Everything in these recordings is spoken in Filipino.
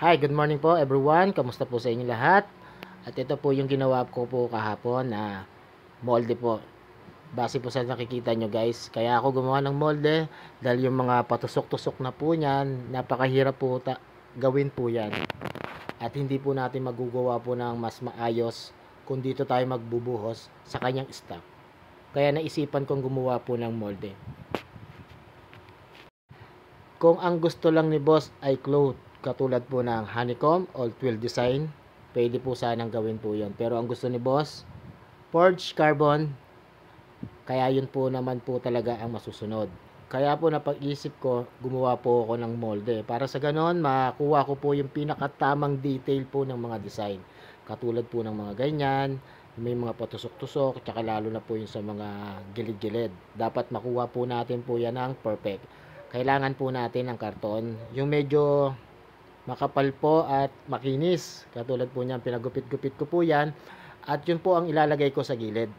Hi, good morning po everyone. Kamusta po sa inyo lahat? At ito po yung ginawa ko po kahapon na molde po. Base po sa nakikita nyo guys. Kaya ako gumawa ng molde dahil yung mga patusok-tusok na po niyan, napakahirap po gawin po yan. At hindi po natin magugawa po ng mas maayos kung dito tayo magbubuhos sa kanyang stock. Kaya naisipan kong gumawa po ng molde. Kung ang gusto lang ni boss ay cloth, katulad po ng honeycomb or twill design, pwede po sanang gawin po yun. Pero ang gusto ni boss, forged carbon, kaya yun po naman po talaga ang masusunod. Kaya po napag-isip ko, gumawa po ako ng molde. Para sa ganon, makuha ko po yung pinakatamang detail po ng mga design. Katulad po ng mga ganyan, may mga patusok-tusok, tsaka lalo na po yung sa mga gilid-gilid. Dapat makuha po natin po yan ng perfect. Kailangan po natin ng karton, yung medyo makapal po at makinis. Katulad po niyan, pinagupit-gupit ko po yan. At yun po ang ilalagay ko sa gilid.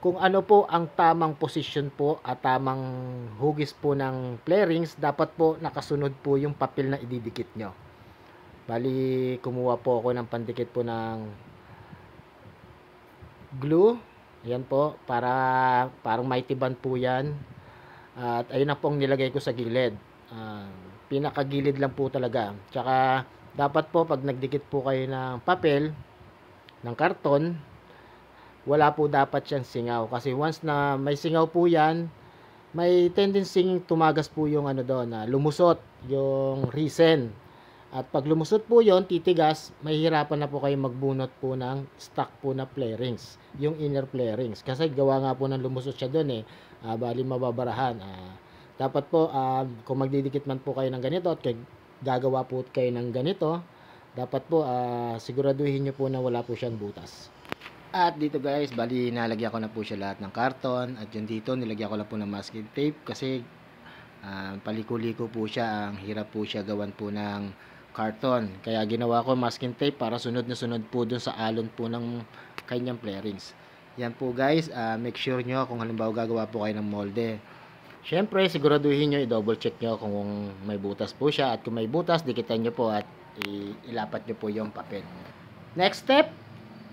Kung ano po ang tamang posisyon po at tamang hugis po ng flarings, dapat po nakasunod po yung papel na ididikit nyo. Bali, kumuha po ako ng pandikit po ng glue. Yan po, parang maitiban po yan. At ayun na pong nilagay ko sa gilid. Pinakagilid lang po talaga. Tsaka dapat po pag nagdikit po kayo ng papel, ng karton, wala po dapat siyang singaw. Kasi once na may singaw po yan, may tendency tumagas po yung lumusot, yung resin. At pag lumusot po yon, titigas, mahihirapan na po kayo magbunot po ng stock po na flarings, yung inner flarings. Kasi gawa nga po ng lumusot siya doon bali mababarahan. Dapat po, kung magdidikit man po kayo ng ganito at gagawa po kayo ng ganito, dapat po siguraduhin nyo po na wala po siyang butas. At dito guys, bali nalagyan ko na po siya lahat ng karton. At yun dito, nilagyan ko na po ng masking tape kasi paliko-liko po siya. Ang hirap po siya gawan po ng karton. Kaya ginawa ko masking tape para sunod na sunod po dun sa alon po ng kanyang flarings. Yan po guys, make sure nyo kung halimbawa gagawa po kayo ng molde. Syempre, siguraduhin nyo, i-double check nyo kung may butas po siya. At kung may butas, dikitan nyo po at ilapat nyo po yung papel. Next step,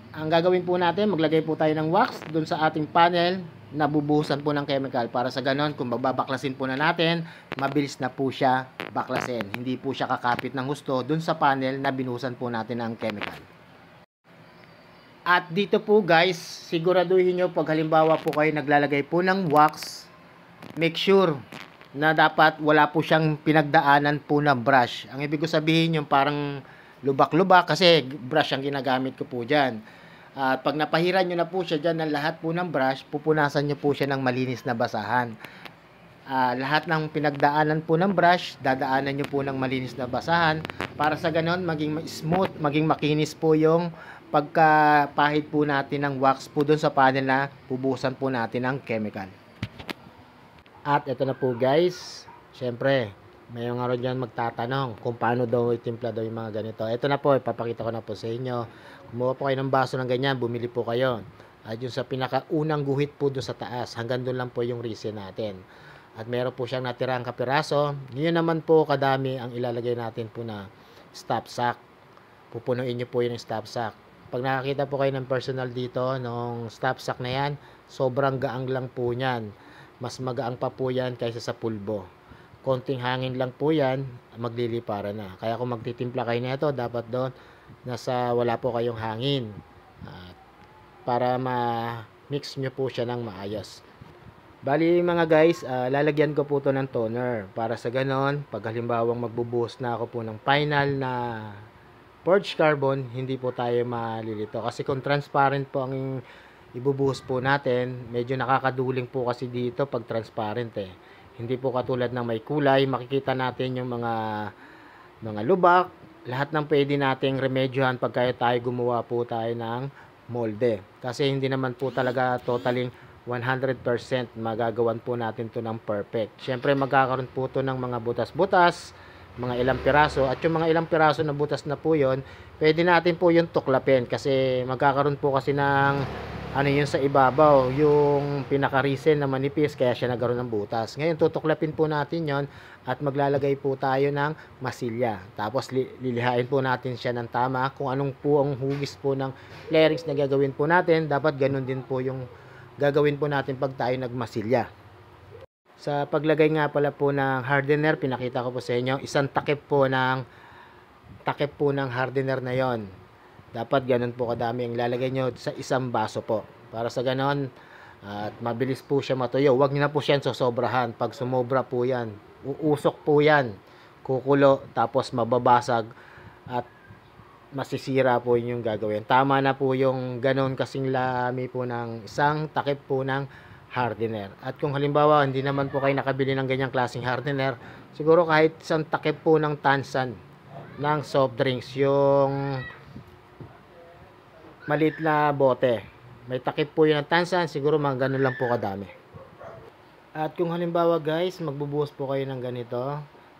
ang gagawin po natin, maglagay po tayo ng wax dun sa ating panel na bubuhusan po ng chemical. Para sa ganon, kung babaklasin po na natin, mabilis na po siya baklasin. Hindi po siya kakapit ng husto dun sa panel na binuhusan po natin ng chemical. At dito po guys, siguraduhin nyo pag halimbawa po kayo naglalagay po ng wax, make sure na dapat wala po siyang pinagdaanan po na brush. Ang ibig ko sabihin yung parang lubak-lubak kasi brush ang ginagamit ko po dyan. At pag napahiran nyo na po siya dyan ng lahat po ng brush, pupunasan nyo po siya ng malinis na basahan. Lahat ng pinagdaanan po ng brush, dadaanan nyo po ng malinis na basahan para sa ganon maging smooth, maging makinis po yung pagkapahid po natin ng wax po dun sa panel na bubuhusan po natin ng chemical. At ito na po guys, syempre may mga dyan magtatanong kung paano daw itimpla daw yung mga ganito. Ito na po, ipapakita ko na po sa inyo. Kumuha po kayo ng baso ng ganyan, bumili po kayo. At yung sa pinakaunang guhit po doon sa taas, hanggang doon lang po yung resin natin. At meron po siyang natirang kapiraso. Ngayon naman po kadami ang ilalagay natin po na stop sack. Pupunuin nyo po yung stop sack. Pag nakakita po kayo ng personal dito, nung stop sack na yan, sobrang gaang lang po yan. Mas magaang pa po yan kaysa sa pulbo. Konting hangin lang po yan, maglilipara na. Kaya kung magtitimpla kayo nito, dapat doon nasa wala po kayong hangin. Para ma-mix nyo po siya ng maayos. Bali mga guys, lalagyan ko po to ng toner. Para sa ganon, pag halimbawang magbubuhos na ako po ng final na forged carbon, hindi po tayo malilito. Kasi kung transparent po ang ibubuhos po natin, medyo nakakaduling po kasi dito pag transparent Hindi po katulad ng may kulay, makikita natin yung mga lubak, lahat ng pwede nating remedyohan pagka tayo gumawa po tayo ng molde. Kasi hindi naman po talaga totaling 100% magagawan po natin to ng perfect. Siyempre magkakaroon po to ng mga butas-butas, mga ilang piraso, at yung mga ilang piraso na butas na po yon, pwede natin po yung tuklapin kasi magkakaroon po kasi ng ano yun sa ibabaw, yung pinaka-resin na manipis, kaya siya nagkaroon ng butas. Ngayon, tutuklapin po natin yon at maglalagay po tayo ng masilya. Tapos, lilihain po natin siya ng tama. Kung anong po ang hugis po ng flarings na gagawin po natin, dapat ganun din po yung gagawin po natin pag tayo nagmasilya. Sa paglagay nga pala po ng hardener, pinakita ko po sa inyo, isang takip po ng hardener na yon. Dapat ganun po kadami ang lalagay nyo sa isang baso po. Para sa ganon, at mabilis po siya matuyo. Huwag nyo na po siya sosobrahan. Pag sumobra po yan, uusok po yan. Kukulo, tapos mababasag at masisira po yung gagawin. Tama na po yung ganun kasing lami po ng isang takip po ng hardener. At kung halimbawa hindi naman po kayo nakabili ng ganyang klaseng hardener, siguro kahit isang takip po ng tansan ng soft drinks, yung maliit na bote, may takip po yun ng tansan, siguro mga ganun lang po kadami. At kung halimbawa guys, magbubuhos po kayo ng ganito,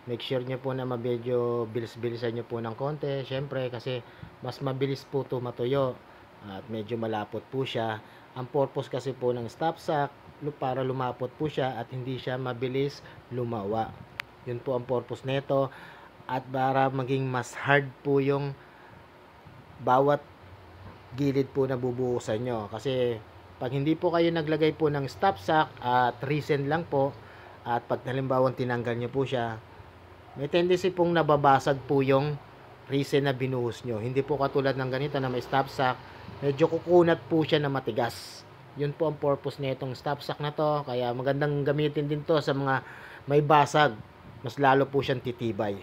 make sure nyo po na medyo bilis-bilisan nyo po ng konti, syempre kasi mas mabilis po ito matuyo at medyo malapot po siya. Ang purpose kasi po ng stop sack, para lumapot po siya at hindi siya mabilis lumawa. Yun po ang purpose nito, at para maging mas hard po yung bawat gilid po na bubuhusan nyo. Kasi pag hindi po kayo naglagay po ng stop sack at resin lang po, at pag halimbawa tinanggal nyo po siya, may tendency pong nababasag po yung resin na binuhos nyo. Hindi po katulad ng ganito na may stop sack, medyo kukunat po siya na matigas. Yun po ang purpose na itong stop sack na to. Kaya magandang gamitin din to sa mga may basag, mas lalo po siyang titibay.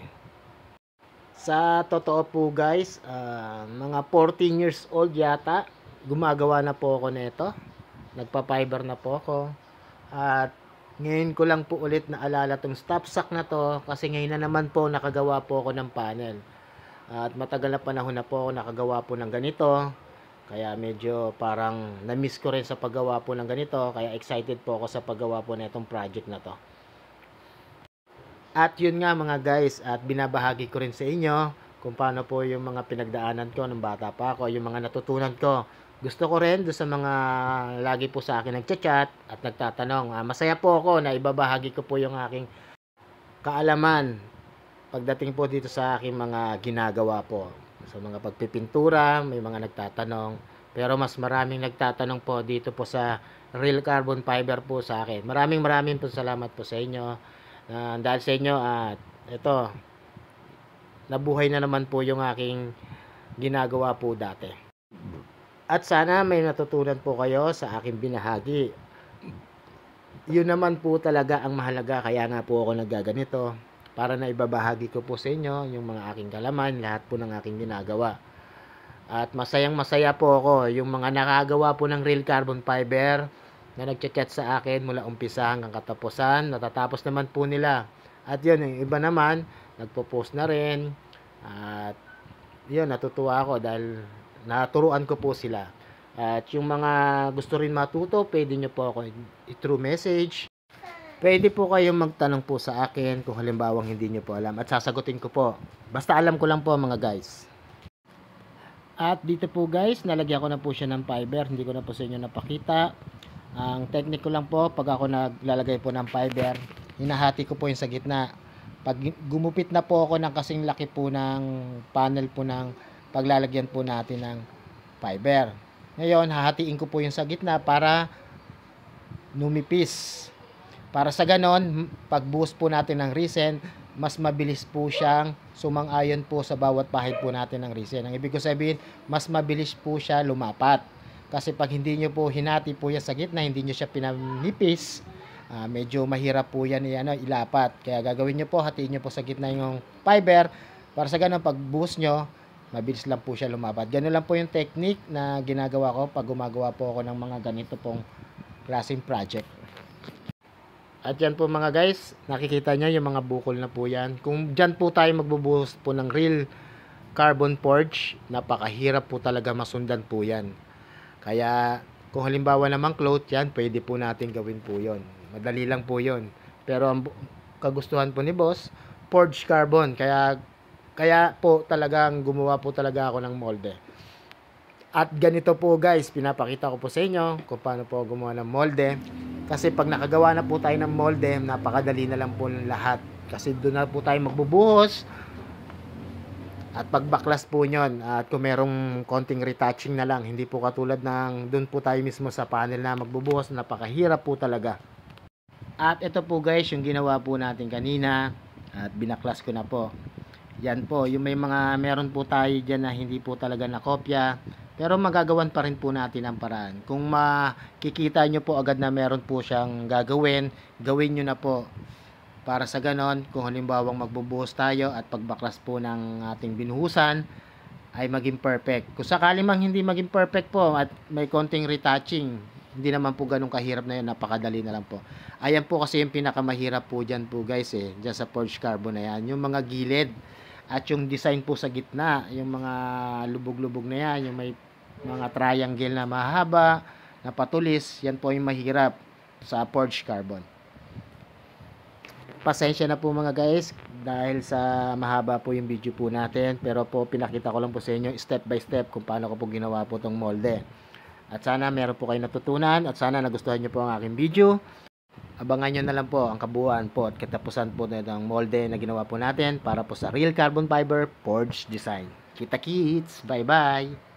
Sa totoo po guys, mga 14 years old yata, gumagawa na po ako nito. Nagpa-fiber na po ako. At ngayon ko lang po ulit naalala tong stop sack na to, kasi ngayon na naman po nakagawa po ako ng panel. At matagal na panahon na po ako nakagawa po ng ganito. Kaya medyo parang na-miss ko rin sa paggawa po ng ganito. Kaya excited po ako sa paggawa po na itong project na to. At yun nga mga guys, at binabahagi ko rin sa inyo kung paano po yung mga pinagdaanan ko nung bata pa ako, yung mga natutunan ko. Gusto ko rin doon sa mga lagi po sa akin nagchat-chat at nagtatanong. Masaya po ako na ibabahagi ko po yung aking kaalaman pagdating po dito sa aking mga ginagawa po. Sa mga pagpipintura, may mga nagtatanong. Pero mas maraming nagtatanong po dito po sa Real Carbon Fiber po sa akin. Maraming po salamat po sa inyo. Dahil sa inyo at ito, nabuhay na naman po yung aking ginagawa po dati. At sana may natutunan po kayo sa aking binahagi. Yun naman po talaga ang mahalaga, kaya nga po ako naggaganito, para na ibabahagi ko po sa inyo yung mga aking kalaman, lahat po ng aking ginagawa. At masayang masaya po ako yung mga nakagawa po ng Real Carbon Fiber na nagchat-chat sa akin mula umpisa hanggang katapusan, natatapos naman po nila. At yun, yung iba naman nagpo-post na rin, at yun, natutuwa ako dahil naturuan ko po sila. At yung mga gusto rin matuto, pwede nyo po ako i-through message. Pwede po kayong magtanong po sa akin kung halimbawang hindi nyo po alam, at sasagutin ko po. Basta alam ko lang po mga guys. At dito po guys, nalagyan ko na po siya ng fiber, hindi ko na po sa inyo napakita. Ang technique ko lang po, pag ako naglalagay po ng fiber, hinahati ko po yung sa gitna. Pag gumupit na po ako ng kasing laki po ng panel po ng paglalagyan po natin ng fiber. Ngayon, hahatiin ko po yung sa gitna para numipis. Para sa ganon, pag buhos po natin ng resin, mas mabilis po siyang sumang-ayon po sa bawat pahid po natin ng resin. Ang ibig ko sabihin, mas mabilis po siya lumapat. Kasi pag hindi nyo po hinati po yan sa gitna, hindi nyo siya pinanipis, medyo mahirap po yan ilapat. Kaya gagawin nyo po, hatiin nyo po sa gitna yung fiber, para sa ganun pag buhos nyo, mabilis lang po siya lumapat. Ganun lang po yung technique na ginagawa ko pag gumagawa po ako ng mga ganito pong klaseng project. At yan po mga guys, nakikita nyo yung mga bukol na po yan. Kung dyan po tayo magbubuhos po ng Real Carbon Forge, napakahirap po talaga masundan po yan. Kaya kung halimbawa namang cloth yan, pwede po natin gawin po yon. Madali lang po yon. Pero ang kagustuhan po ni boss, forged carbon. Kaya po talagang gumawa po talaga ako ng molde. At ganito po guys, pinapakita ko po sa inyo kung paano po gumawa ng molde. Kasi pag nakagawa na po tayo ng molde, napakadali na lang po ng lahat. Kasi doon na po tayo magbubuhos at pagbaklas po nyon. At kung merong konting retouching na lang, hindi po katulad ng doon po tayo mismo sa panel na magbubuhos, napakahirap po talaga. At ito po guys, yung ginawa po natin kanina at binaklas ko na po. Yan po, yung may mga meron po tayo dyan na hindi po talaga nakopya, pero magagawan pa rin po natin ang paraan. Kung makikita nyo po agad na meron po siyang gagawin, gawin nyo na po. Para sa ganon, kung halimbawang magbubuhos tayo at pagbaklas po ng ating binuhusan, ay maging perfect. Kung sakali mang hindi maging perfect po at may konting retouching, hindi naman po ganun kahirap na yun, napakadali na lang po. Ayan po kasi yung pinakamahirap po dyan po guys dyan sa forged carbon na yan, yung mga gilid. At yung design po sa gitna, yung mga lubog-lubog na yan, yung may mga triangle na mahaba, na patulis, yan po yung mahirap sa forged carbon. Pasensya na po mga guys, dahil sa mahaba po yung video po natin, pero po pinakita ko lang po sa inyo step by step kung paano ko po ginawa po tong molde. At sana meron po kayo natutunan, at sana nagustuhan nyo po ang aking video. Abangan nyo na lang po ang kabuuan po at katapusan po ng molde na ginawa po natin para po sa real carbon fiber forged design. Kita kits! Bye bye!